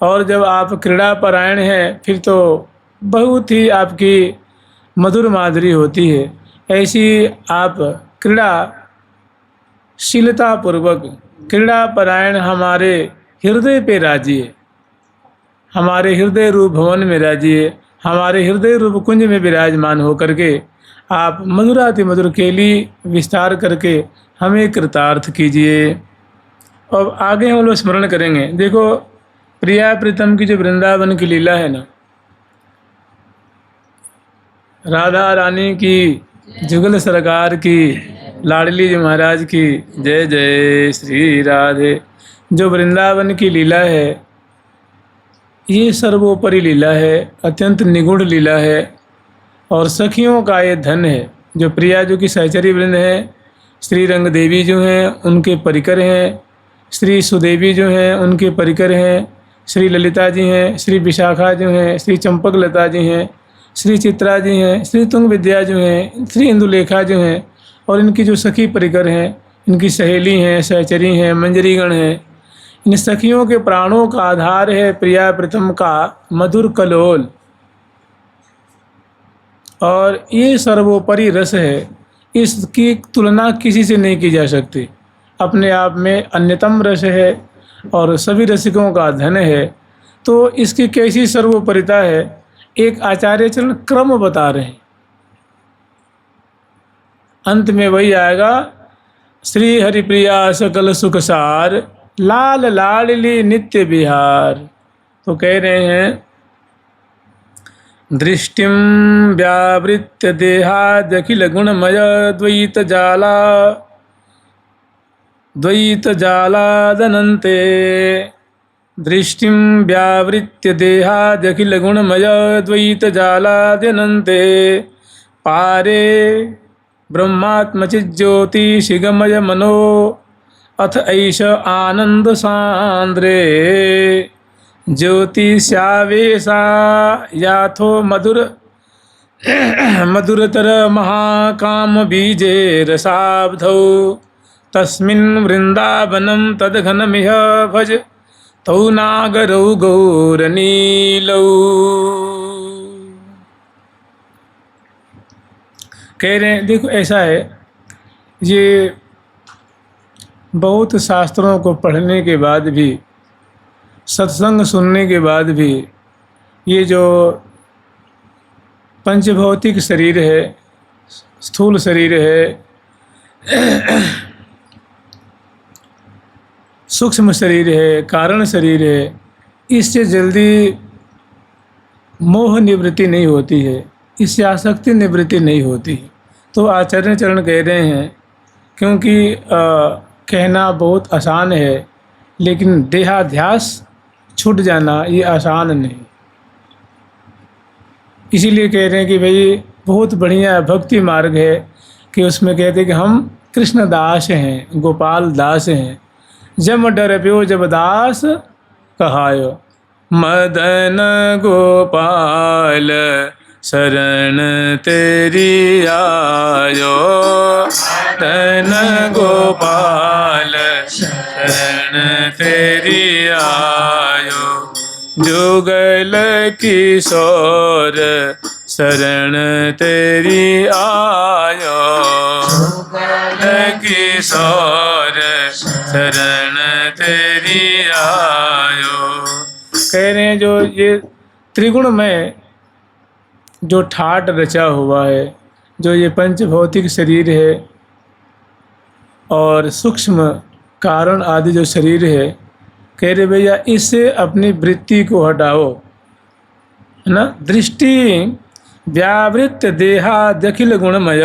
और जब आप क्रीड़ा परायण हैं फिर तो बहुत ही आपकी मधुर माधुरी होती है। ऐसी आप क्रीड़ाशीलता पूर्वक क्रीड़ा परायण हमारे हृदय पे राजिए, हमारे हृदय रूप भवन में राजिए, हमारे हृदय रूप कुंज में विराजमान होकर के आप मधुराति मधुर केली विस्तार करके हमें कृतार्थ कीजिए। अब आगे हम लोग स्मरण करेंगे। देखो प्रिया प्रीतम की जो वृंदावन की लीला है ना, राधा रानी की, जुगल सरकार की, लाडली जी महाराज की, जय जय श्री राधे। जो वृंदावन की लीला है ये सर्वोपरि लीला है, अत्यंत निगूढ़ लीला है और सखियों का ये धन है। जो प्रिया जो की सहचरी वृंद है, श्री रंग देवी जो हैं उनके परिकर हैं, श्री सुदेवी जो हैं उनके परिकर हैं, श्री ललिता जी हैं, श्री विशाखा जो हैं, श्री चंपक लता जी हैं, श्री चित्रा जी हैं, श्री तुंग विद्या जो हैं, श्री इंदुलेखा जो हैं और इनकी जो सखी परिकर हैं, इनकी सहेली हैं, सहचरी हैं, मंजरीगण हैं। इन सखियों के प्राणों का आधार है प्रिया प्रीतम का मधुर कलोल और ये सर्वोपरि रस है, इसकी तुलना किसी से नहीं की जा सकती। अपने आप में अन्यतम रस है और सभी रसिकों का धन है। तो इसकी कैसी सर्वोपरिता है, एक आचार्य चरण क्रम बता रहे हैं। अंत में वही आएगा, श्री हरिप्रिया सकल सुख सार, लाल लाडली नित्य बिहार। तो कह रहे हैं, दृष्टिम व्यावृत्य देहादखिल गुणमय द्वैत जालादनन्ते, दृष्टिम व्यावृत्य देहादखिल गुणमय द्वैत जालादनन्ते, पारे ब्रह्मात्मचिज्योतिषिगमय मनो अथ ऐष आनंद सांद्रे, ज्योतिषावेशा याथो मधुरतर महाकाम बीजे रसाब्धौ, तस्मिन् वृंदावनं तदघनमिह भज तौ नागरौ गौरनीलौ। कह रहे हैं, देखो ऐसा है, ये बहुत शास्त्रों को पढ़ने के बाद भी, सत्संग सुनने के बाद भी, ये जो पंचभौतिक शरीर है, स्थूल शरीर है, सूक्ष्म शरीर है, कारण शरीर है, इससे जल्दी मोह निवृत्ति नहीं होती है, इससे आसक्ति निवृत्ति नहीं होती। तो आचार्य चरण कह रहे हैं, क्योंकि कहना बहुत आसान है लेकिन देहाध्यास छूट जाना ये आसान नहीं। इसीलिए कह रहे हैं कि भाई बहुत बढ़िया भक्ति मार्ग है कि उसमें कहते हैं कि हम कृष्ण दास हैं, गोपाल दास हैं। जब डर प्यो जब दास कहायो, मदन गोपाल शरण तेरी आयो, मदन गोपाल शरण तेरी आयो, जुगल किशोर शरण तेरी आयो, जुगल किशोर शरण तेरी आयो। कह रहे हैं जो ये त्रिगुण में जो ठाट रचा हुआ है, जो ये पंचभौतिक शरीर है और सूक्ष्म कारण आदि जो शरीर है, कह रहे भैया इससे अपनी वृत्ति को हटाओ, है ना। दृष्टि व्यावृत्त देहादखिल गुणमय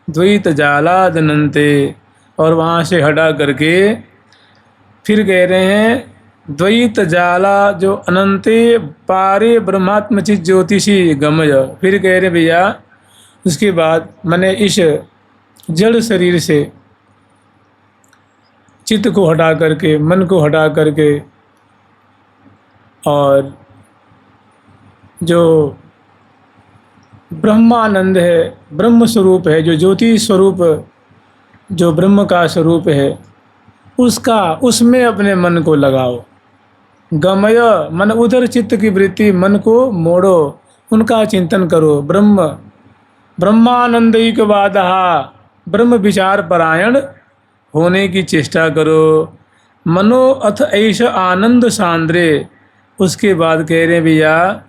द्वैत जालादनन्ते, और वहाँ से हटा करके फिर कह रहे हैं द्वैत जाला जो अनंते पारे ब्रह्मात्मचित ज्योतिषी गमय। फिर कह रहे भैया उसके बाद मैंने इस जड़ शरीर से चित्त को हटा करके, मन को हटा करके, और जो ब्रह्मानंद है, ब्रह्म स्वरूप है, जो ज्योति स्वरूप, जो ब्रह्म का स्वरूप है, उसमें अपने मन को लगाओ। गमय मन उधर चित्त की वृत्ति, मन को मोड़ो, उनका चिंतन करो। ब्रह्मानंदिक वादहा, ब्रह्म विचार परायण होने की चेष्टा करो। मनो अथ ऐश आनंद सांद्रे, उसके बाद कह रहे हैं भैया,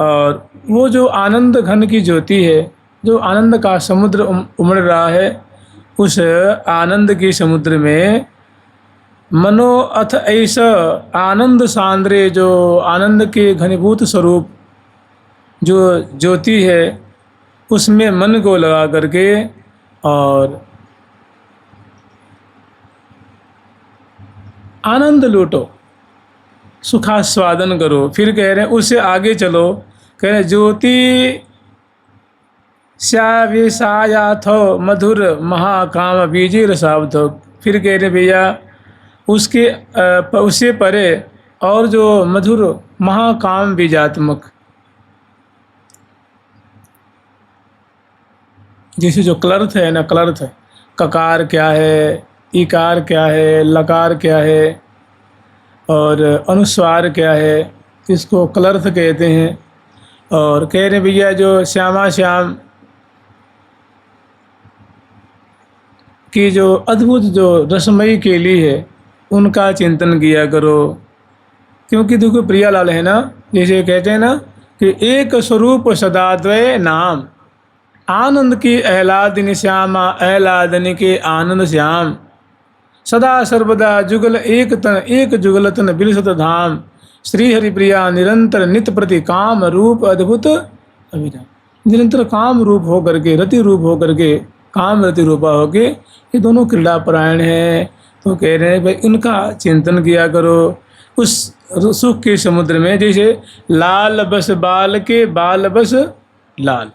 और वो जो आनंद घन की ज्योति है, जो आनंद का समुद्र उमड़ रहा है, उस आनंद के समुद्र में मनो अथ ऐसा आनंद सांद्रे, जो आनंद के घनीभूत स्वरूप जो ज्योति है, उसमें मन को लगा करके और आनंद लूटो, सुखास्वादन करो। फिर कह रहे हैं उससे आगे चलो, कह रहे ज्योति श्याविषायाथो मधुर महाकाम बीजे रसावथो। फिर कह रहे भैया उससे परे और जो मधुर महाकाम बीजात्मक, जैसे जो क्लर्थ है ना, क्लर्थ ककार क्या है, इकार क्या है, लकार क्या है और अनुस्वार क्या है, इसको क्लर्थ कहते हैं। और कह रहे भैया जो श्यामा श्याम की जो अद्भुत जो रसमयी केली है, उनका चिंतन किया करो। क्योंकि देखो प्रियालाल है ना, जैसे कहते हैं ना कि एक स्वरूप सदाद्वय नाम, आनंद की आह्लादिनी श्यामा, आह्लादनी के आनंद श्याम, सदा सर्वदा जुगल एक तन, एक जुगल तन बिलसत धाम, श्री हरि प्रिया निरंतर नित्य प्रति काम रूप अद्भुत अभिराम। निरंतर काम रूप हो करके, रति रूप हो करके, काम रति रूपा होके, ये दोनों क्रीड़ा परायण हैं। तो कह रहे हैं भाई उनका चिंतन किया करो उस सुख के समुद्र में। जैसे लाल बस बाल के, बाल बस लाल,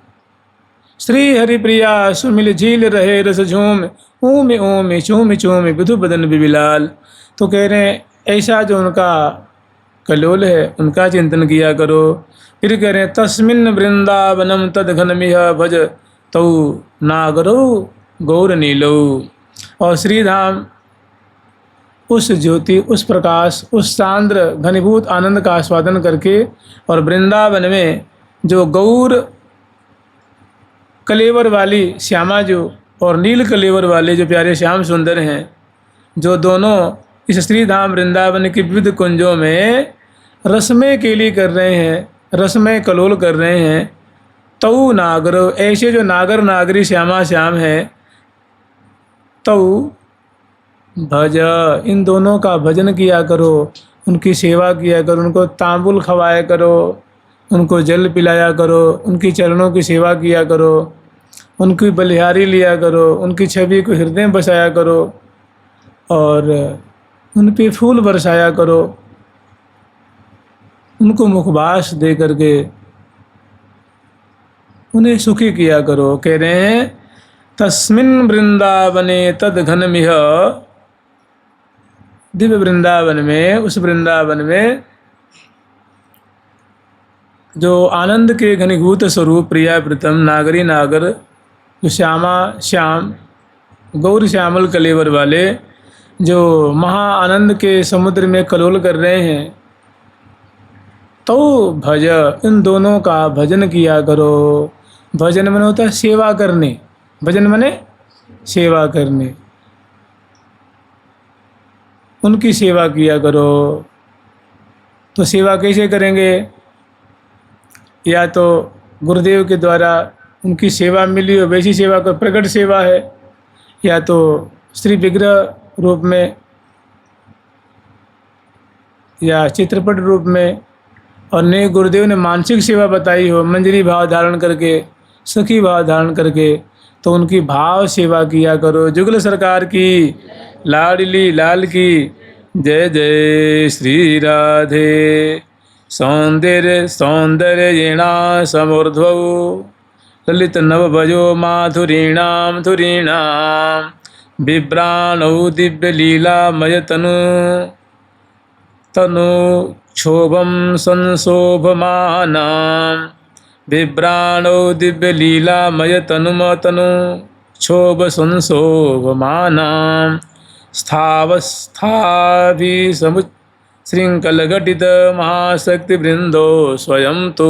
श्री हरि प्रिया सुमिल झील रहे रस झूम, ओम ओम चूम चूम विधु बदन बिबिलाल। तो कह रहे हैं ऐसा जो उनका कलोल है, उनका चिंतन किया करो। फिर कह रहे हैं तस्मिन वृंदावनम तद घनमिह भज तौ नागरो गौर नीलो। और श्रीधाम उस ज्योति, उस प्रकाश, उस सांद्र घनीभूत आनंद का आस्वादन करके, और वृंदावन में जो गौर कलेवर वाली श्यामा जो और नील कलेवर वाले जो प्यारे श्याम सुंदर हैं, जो दोनों इस श्रीधाम वृंदावन के विविध कुंजों में रसमय केली कर रहे हैं, रसमय कलोल कर रहे हैं। तऊ नागर, ऐसे जो नागर नागरी श्यामा श्याम है, तऊ भज, इन दोनों का भजन किया करो, उनकी सेवा किया करो, उनको तांबुल खवाया करो, उनको जल पिलाया करो, उनकी चरणों की सेवा किया करो, उनकी बलिहारी लिया करो, उनकी छवि को हृदय में बसाया करो और उन पे फूल बरसाया करो, उनको मुखबास दे करके उन्हें सुखी किया करो। कह रहे हैं तस्मिन वृंदावने तद घनमिह, दिव्य वृंदावन में, उस वृंदावन में जो आनंद के घनीभूत स्वरूप प्रिया प्रीतम नागरी नागर, जो श्यामा श्याम गौर श्यामल कलेवर वाले, जो महा आनंद के समुद्र में कलोल कर रहे हैं, तो भज, इन दोनों का भजन किया करो। भजन मन होता है सेवा करने, भजन मने सेवा करने, उनकी सेवा किया करो। तो सेवा कैसे करेंगे? या तो गुरुदेव के द्वारा उनकी सेवा मिली हो वैसी सेवा को प्रकट सेवा है, या तो श्री विग्रह रूप में या चित्रपट रूप में, और नए गुरुदेव ने मानसिक सेवा बताई हो मंजरी भाव धारण करके, सखी भाव धारण करके, तो उनकी भाव सेवा किया करो। जुगल सरकार की, लाडली लाल की जय जय श्री राधे। सौंदर्य सौंदर्येणा समूर्ध्वौ ललित नवभजो माधुरीणां धुरीणां, बिभ्राणौ दिव्यलीलामय तनु क्षोभं संशोभमानां, बिभ्राणौ दिव्यलीलामय तनु क्षोभ संशोभमानां, श्रृंखलघटित महाशक्ति वृंदो स्वयं तो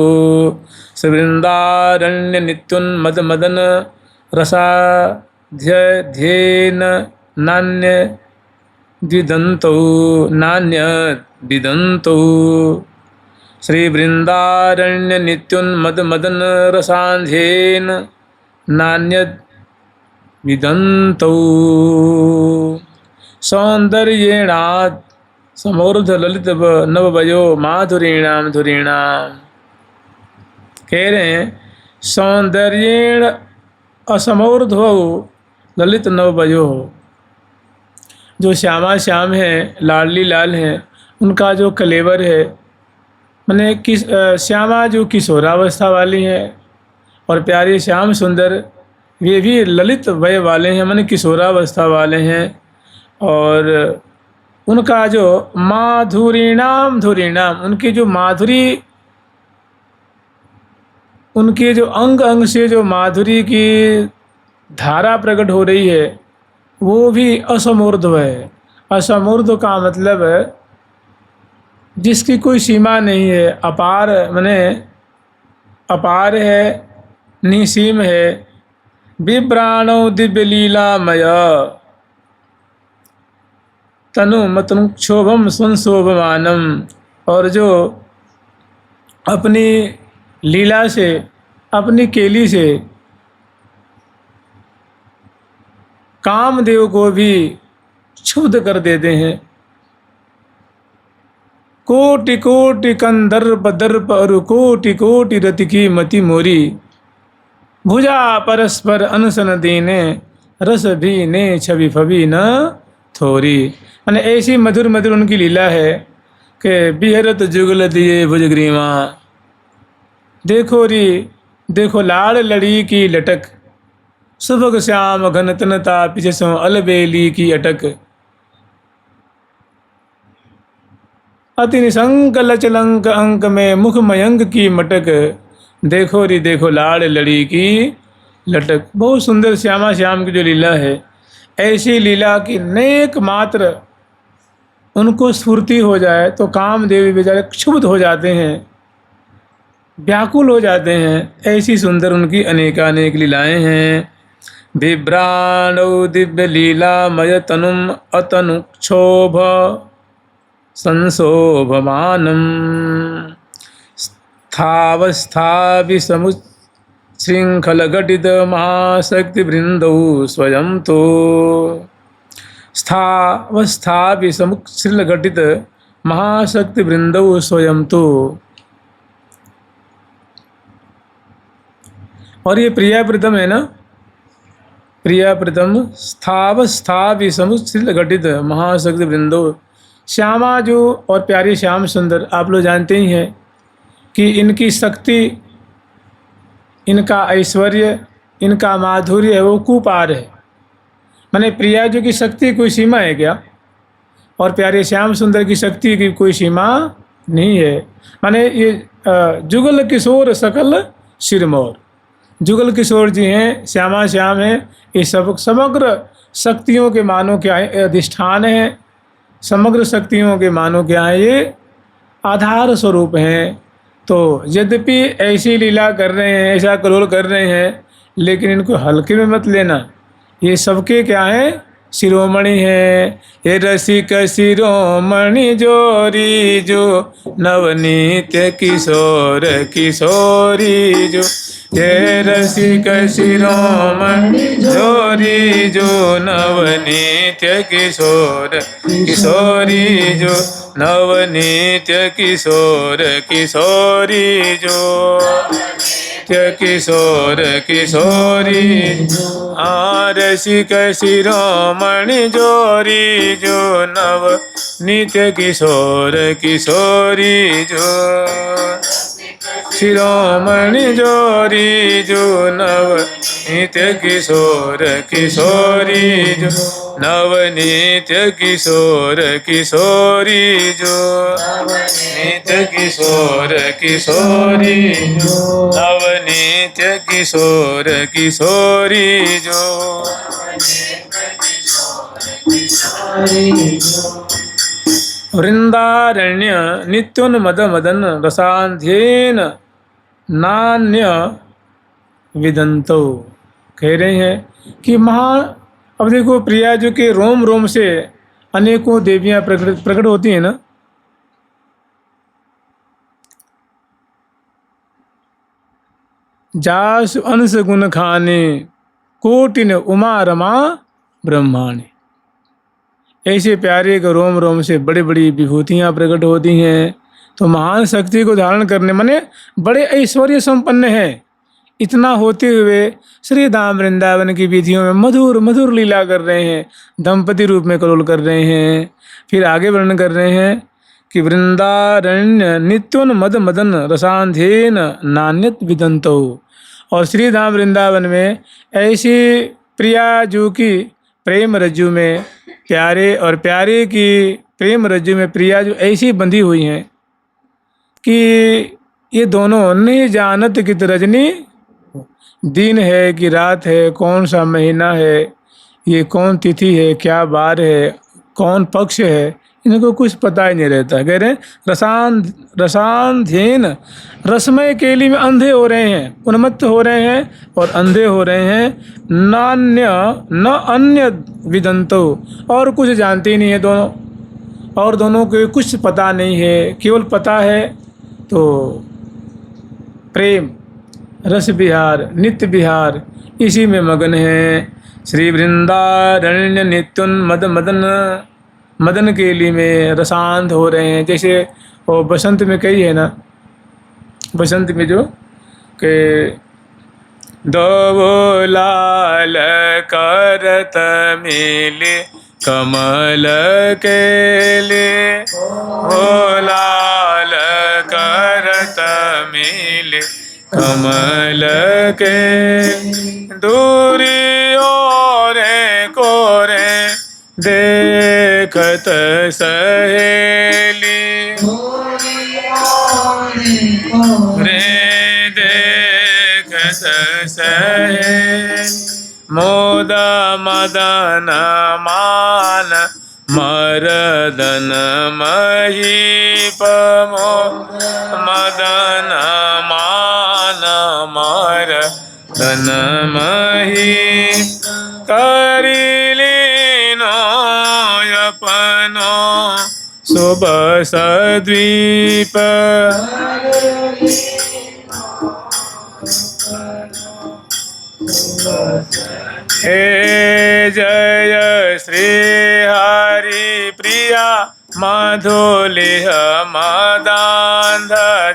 सवृंदारण्य नित्योन्मद मदन रसाध्यध्येन नान्य द्विदंतो नान्य द्विदंतो श्री वृंदारण्य नित्योन्मद मदन रसाध्येन नान्य विदंतो सौंदर्येणात् समोर्ध ललित नववयो माधुरीणाम धुरीणाम। कह रहे हैं सौंदर्येण असमोर्ध ललित नववयो, जो श्यामा श्याम है, लाडली लाल हैं, उनका जो कलेवर है, मैंने श्यामा जो किशोरावस्था वाली है और प्यारे श्याम सुंदर वे भी ललित वय वाले हैं, मैंने किशोरावस्था वाले हैं। और उनका जो माधुरीणाम धुरीणाम, उनकी जो माधुरी, उनके जो अंग अंग से जो माधुरी की धारा प्रकट हो रही है वो भी असमूर्ध्व है। असमूर्ध्व का मतलब है जिसकी कोई सीमा नहीं है, अपार माने अपार है, निसीम है। विभ्राणो दिव्य लीलामय तनु मतनु क्षोभम संशोभमानम, और जो अपनी लीला से, अपनी केली से कामदेव को भी क्षुब्ध कर देते हैं। कोटि कोटि कंदर्प दर्प और कोटि कोटि रति की मति मोरी, भुजा परस्पर अनसन दीने रस भी ने छवि फबी न थोरी। मैंने ऐसी मधुर मधुर उनकी लीला है कि बिहरत जुगल दिए भुजग्रीवा, देखो री देखो लाड़ लड़ी की लटक, सुभग श्याम घन तनता पिछसों अलबेली की अटक। अति निशंक लचलंक अंक में मुख मयंक की मटक, देखो री देखो लाड़ लड़ी की लटक। बहुत सुंदर श्यामा श्याम की जो लीला है, ऐसी लीला की नेक मात्र उनको स्फूर्ति हो जाए तो कामदेव बेचारे क्षुब्ध हो जाते हैं, व्याकुल हो जाते हैं। ऐसी सुंदर उनकी अनेकानेक लीलाएं हैं। बिभ्राणौ दिव्य लीलामय तनुम अतनु क्षोभ संशोभमानम, स्थावस्था विसमु श्रृंखल घटित महाशक्ति वृंदौ स्वयं तो, स्थावस्था विसमुख श्रील घटित महाशक्ति वृंदौ स्वयं तो। और ये प्रिया प्रीतम है ना, प्रिया प्रीतम स्थावस्था विसमुख श्रील घटित महाशक्ति वृंदौ। श्यामा जो और प्यारी श्याम सुंदर, आप लोग जानते ही हैं कि इनकी शक्ति, इनका ऐश्वर्य, इनका माधुर्य है वो कुपार है। माने प्रिया जी की शक्ति कोई सीमा है क्या, और प्यारे श्याम सुंदर की शक्ति की कोई सीमा नहीं है। माने ये जुगल किशोर सकल सिरमौर, जुगल किशोर जी हैं, श्यामा श्याम हैं, ये सब समग्र शक्तियों के मानो क्या है, अधिष्ठान है। समग्र शक्तियों के मानो क्या है, ये आधार स्वरूप हैं। तो यद्यपि ऐसी लीला कर रहे हैं, ऐसा कलोल कर रहे हैं, लेकिन इनको हल्के में मत लेना। ये सबके क्या है, शिरोमणि है। ये रसिक शिरोमणि जोरी जो नवनीत्य किशोर किशोरी जो, ये रसिक शिरोमणि जोरी जो नवनीत्य किशोर किशोरी जो, नवनीत्य किशोर किशोरी जो, किशोर किशोरी। रसिक शिरोमणि जोरी जो नव नित्य किशोर किशोरी जो, शिरोमणि जोरी जो नव नित्य किशोर किशोरी जो, नवनीत्य किशोर किशोरी जो, नित्य किशोर किशोरी जो, नवनीत्य किशोर किशोरी जो। वृंदारण्य नित्योन्मद मदन रसाध्येन नान्य विदंतो। कह रहे हैं कि अब देखो प्रिया जो कि रोम रोम से अनेकों देवियां प्रकट होती हैं ना, जास अंश गुण खाने कोटिन उमा रमा ब्रह्माणी। ऐसे प्यारे के रोम रोम से बड़ी बड़ी विभूतियां प्रकट होती हैं। तो महान शक्ति को धारण करने माने बड़े ऐश्वर्य संपन्न है। इतना होते हुए श्री धाम वृंदावन की विधियों में मधुर मधुर लीला कर रहे हैं, दंपति रूप में करोल कर रहे हैं। फिर आगे वर्णन कर रहे हैं कि वृंदारण्य नित्योन्मद मदन रसांधेन नान्यत विदंतो। और श्री धाम वृंदावन में ऐसी प्रिया जो की प्रेम रज्जु में प्यारे और प्यारे की प्रेम रज्जु में प्रिया जो ऐसी बंधी हुई हैं कि ये दोनों नहीं जानत कि रजनी दिन है कि रात है, कौन सा महीना है, ये कौन तिथि है, क्या बार है, कौन पक्ष है, इनको कुछ पता ही नहीं रहता। कह रहे हैं रसांध्येन, रसमय केली में अंधे हो रहे हैं, उन्मत्त हो रहे हैं और अंधे हो रहे हैं। नान्य न अन्य विदंतो, और कुछ जानते ही नहीं है दोनों, और दोनों को कुछ पता नहीं है। केवल पता है तो प्रेम रस विहार नित्य विहार इसी में मगन है। श्री वृंदारण्य नित्योन्मद मदन, मदन के लिए में रसांध हो रहे हैं। जैसे वो बसंत में कही है ना, बसंत में जो के दो लाल करत मिले कमल के लिए, ओ लाल करत मिले कमल के, दूरी ओरे कोरे देखत सहेली, रे देखत सहेली, मोद मदन मान मरदन महीप, मदन मान मरदन महीप, करिलीनो अपनो शुभ सद्वीप, हे जय श्री हरि प्रिया मधुलिह मदांध,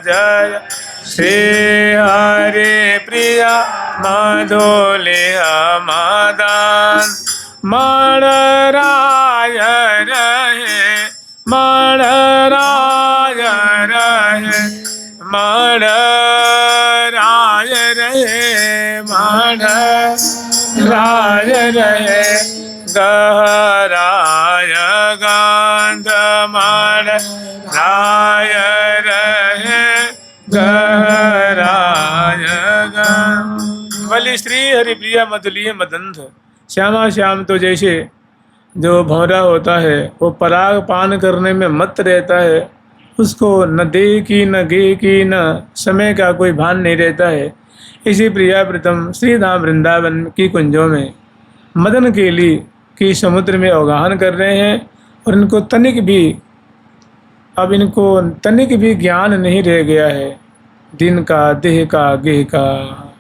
जय श्री हरि प्रिया मधुलिह मदांध, मणराय रहे मणराय रहे मणराय रहे मणराय रहे, गहराय गांध मणराय रहे गहराय गांध। बलि श्री हरिप्रिया मधुलिय मदंध। श्यामा श्याम तो जैसे जो भौरा होता है वो पराग पान करने में मत रहता है, उसको न देह की न गेह की न समय का कोई भान नहीं रहता है। इसी प्रिया प्रीतम श्री धाम वृंदावन की कुंजों में मदन केली की समुद्र में अवगाहन कर रहे हैं। और इनको तनिक भी ज्ञान नहीं रह गया है दिन का, देह का, गेह का।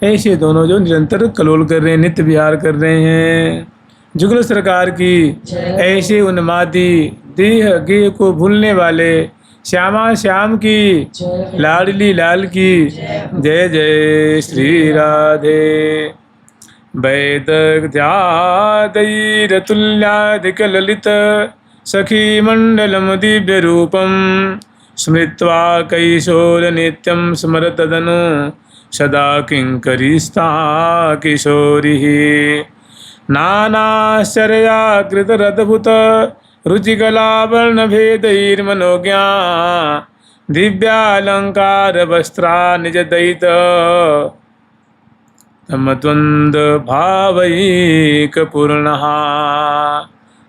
ऐसे दोनों जो निरंतर कलोल कर रहे हैं, नित्य विहार कर रहे हैं। जुगल सरकार की ऐसे उन्मादी देह गेह को भूलने वाले श्यामा श्याम की लाडली लाल की जय जय श्री राधे। वैदग्ध्यादैरतुल्याधिक ललित सखी मंडलम दिव्य रूपम स्मृत्वा कैशोर नित्यं स्मरतदनु सदा किंकरीस्ता किशोरी। नानाश्चर्याकृतरद्भुत रुचिकलावर्ण भेदैर्मनोज्ञा दिव्यालंकार वस्त्रा निज दैत तमद्वंद भावैक पूर्णः।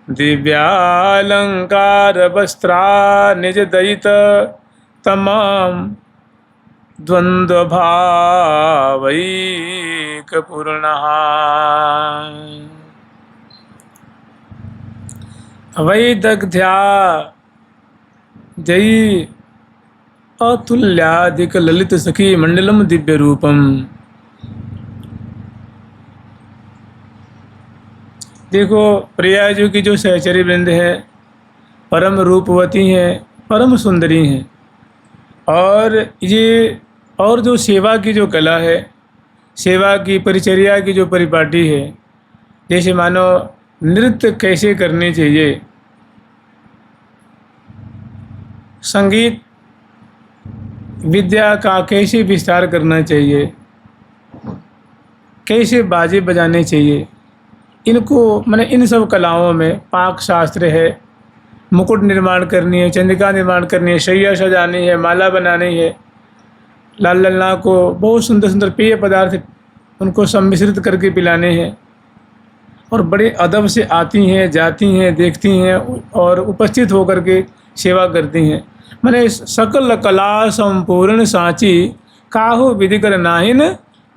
दिव्यालंकार वस्त्रा निज दयित तमाम द्वंद्व भावैक पूर्णः वैदग्ध्या जयी अतुल्याधिक ललित सखी मंडलम दिव्य रूपम। देखो प्रियाजू की जो सहचरी वृंद है परम रूपवती हैं, परम सुंदरी हैं, और जो सेवा की जो कला है, सेवा की परिचर्या की जो परिपाटी है, जैसे मानो नृत्य कैसे करनी चाहिए, संगीत विद्या का कैसे विस्तार करना चाहिए, कैसे बाजे बजाने चाहिए, इनको मैंने इन सब कलाओं में पाक शास्त्र है, मुकुट निर्माण करनी है, चंद्रिका निर्माण करनी है, शैया सजानी है, माला बनानी है, लाल लल्ला को बहुत सुंदर सुंदर पेय पदार्थ उनको सम्मिश्रित करके पिलाने हैं, और बड़े अदब से आती हैं, जाती हैं, देखती हैं और उपस्थित होकर के सेवा करती हैं। मैंने सकल कला संपूर्ण सांची काहू विधि कर नाहिन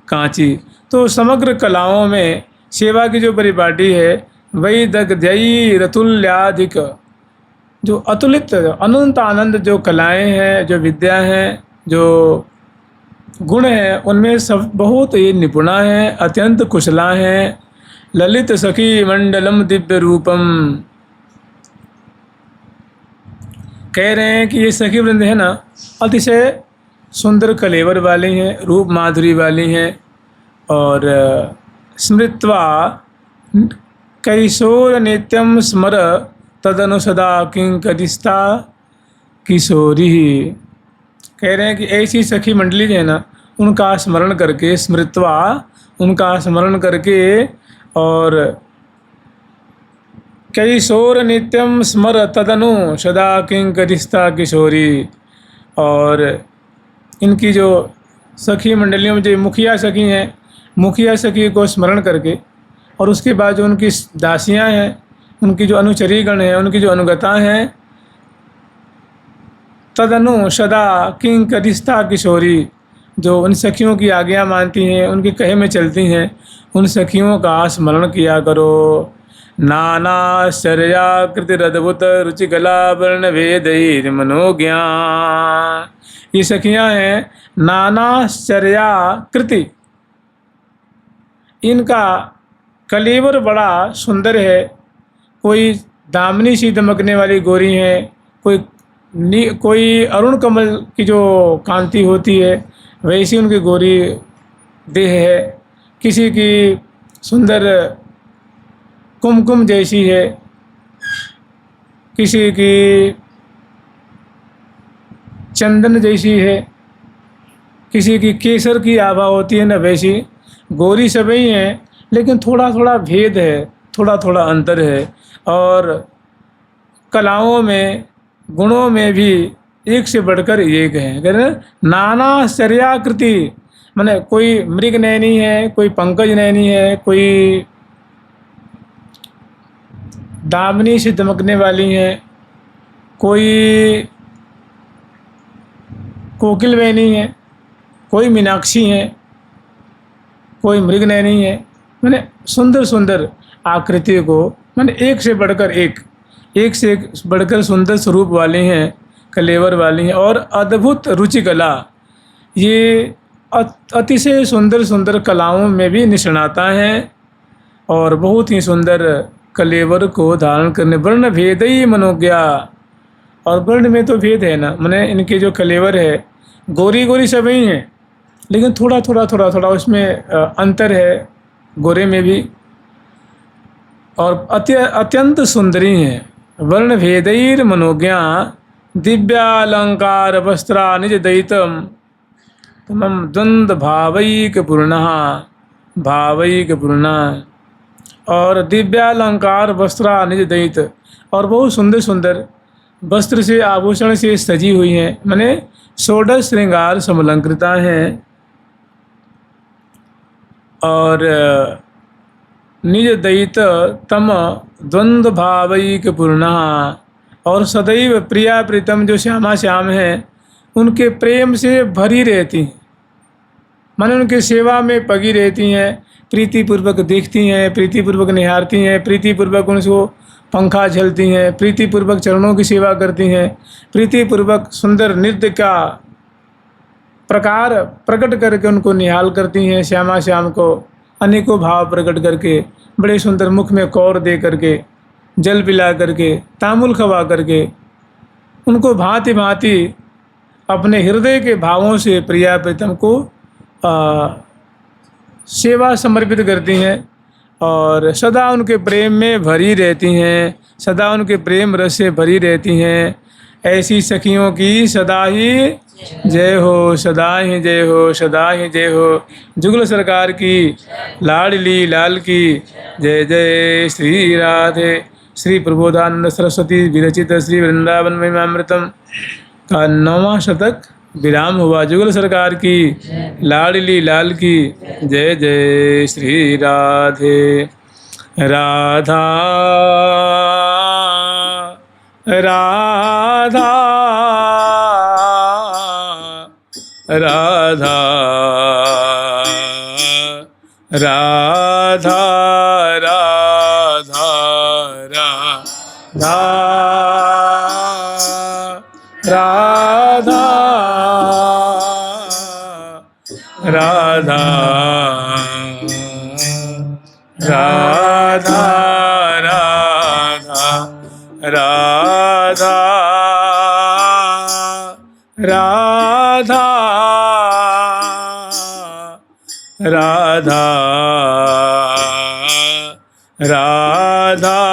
कांची। तो समग्र कलाओं में सेवा की जो परिपाटी है वही दग्धयी रतुल्याधिक, जो अतुलित अनंत आनंद जो कलाएं हैं, जो विद्या हैं, जो गुण हैं, उनमें सब बहुत ही निपुणा हैं, अत्यंत कुशला हैं। ललित सखी मंडलम दिव्य रूपम, कह रहे हैं कि ये सखी वृंद है ना अतिशय सुंदर कलेवर वाली हैं, रूप माधुरी वाली हैं, और स्मृत्वा कैशोर नित्यम स्मर तदनु सदा किंकरिस्ता किशोरी। कह रहे हैं कि ऐसी सखी मंडली है ना, उनका स्मरण करके, स्मृत्वा उनका स्मरण करके, और कैशोर नित्यम स्मर तदनु सदा किंकरिस्ता किशोरी। और इनकी जो सखी मंडलियों में जो मुखिया सखी हैं, मुखिया सखी को स्मरण करके, और उसके बाद जो उनकी दासियां हैं, उनकी जो अनुचरीगण हैं, उनकी जो अनुगता हैं, तदनु सदा किंकरिस्ता किशोरी, जो उन सखियों की आज्ञा मानती हैं, उनके कहे में चलती हैं, उन सखियों का स्मरण किया करो। नानाश्चर्याकृतिरद्भुत रुचिकला वर्ण भेदैर मनोज्ञान। ये सखियाँ हैं नानाश्चर्याकृति, इनका कलेवर बड़ा सुंदर है। कोई दामिनी सी दमकने वाली गोरी हैं, कोई अरुण कमल की जो कांति होती है वैसी उनकी गोरी देह है, किसी की सुंदर कुमकुम जैसी है, किसी की चंदन जैसी है, किसी की केसर की आभा होती है ना, वैसी गोरी सभी हैं, लेकिन थोड़ा थोड़ा भेद है, थोड़ा थोड़ा अंतर है। और कलाओं में, गुणों में भी एक से बढ़कर एक है। कहते हैं नानाश्चर्याकृति, माने कोई मृग नयनी है, कोई पंकज नयनी है, कोई दामिनी से दमकने वाली हैं, कोई कोकिल वैनी है, कोई मीनाक्षी हैं, कोई मृग नयनी है। मैंने सुंदर सुंदर आकृति को, मैंने एक से बढ़कर एक से एक बढ़कर सुंदर स्वरूप वाली हैं, कलेवर वाली हैं, और अद्भुत रुचि कला। ये अतिशय सुंदर सुंदर कलाओं में भी निष्णाता हैं, और बहुत ही सुंदर कलेवर को धारण करने। वर्ण भेद ही मनोज्ञा, और वर्ण में तो भेद है ना, मैंने इनके जो कलेवर है गोरी गोरी सभी हैं, लेकिन थोड़ा थोड़ा उसमें अंतर है गोरे में भी, और अत्यंत सुंदरी हैं। वर्ण भेदैर मनोज्ञा दिव्यालंकार वस्त्रा निज दयितम तमम द्वंद्व भावैक पूर्णा। और दिव्यालंकार वस्त्रा निज दयित, और बहुत सुंदर सुंदर वस्त्र से, आभूषण से सजी हुई हैं, माने षोडश श्रृंगार समलंकृता हैं। और निज दयित तम द्वंद्व भावैक पूर्णा, और सदैव प्रिया प्रीतम जो श्यामा श्याम हैं उनके प्रेम से भरी रहती हैं, मन उनके सेवा में पगी रहती हैं, प्रीतिपूर्वक देखती हैं, प्रीतिपूर्वक निहारती हैं, प्रीतिपूर्वक उनको पंखा झलती हैं, प्रीतिपूर्वक चरणों की सेवा करती हैं, प्रीतिपूर्वक सुंदर नृत्य का प्रकार प्रकट करके उनको निहाल करती हैं। श्यामा श्याम को अनेकों भाव प्रकट करके, बड़े सुंदर मुख में कौर दे करके, जल पिला करके, तामुल खवा करके, उनको भांति भांति अपने हृदय के भावों से प्रिया प्रीतम को सेवा समर्पित करती हैं और सदा उनके प्रेम में भरी रहती हैं, सदा उनके प्रेम रस से भरी रहती हैं। ऐसी सखियों की सदा ही जय हो, सदा ही जय हो, सदा ही जय हो। जुगल सरकार की लाडली लाल की जय जय। श्री राधे। श्री प्रबोधानंद सरस्वती विरचित श्री वृंदावन महिमामृतम का 9वां शतक विराम हुआ। जुगल सरकार की लाडली लाल की जय जय। श्री राधे। राधा राधा राधा राधा राधा राधा राधा राधा राधा राधा राधा राधा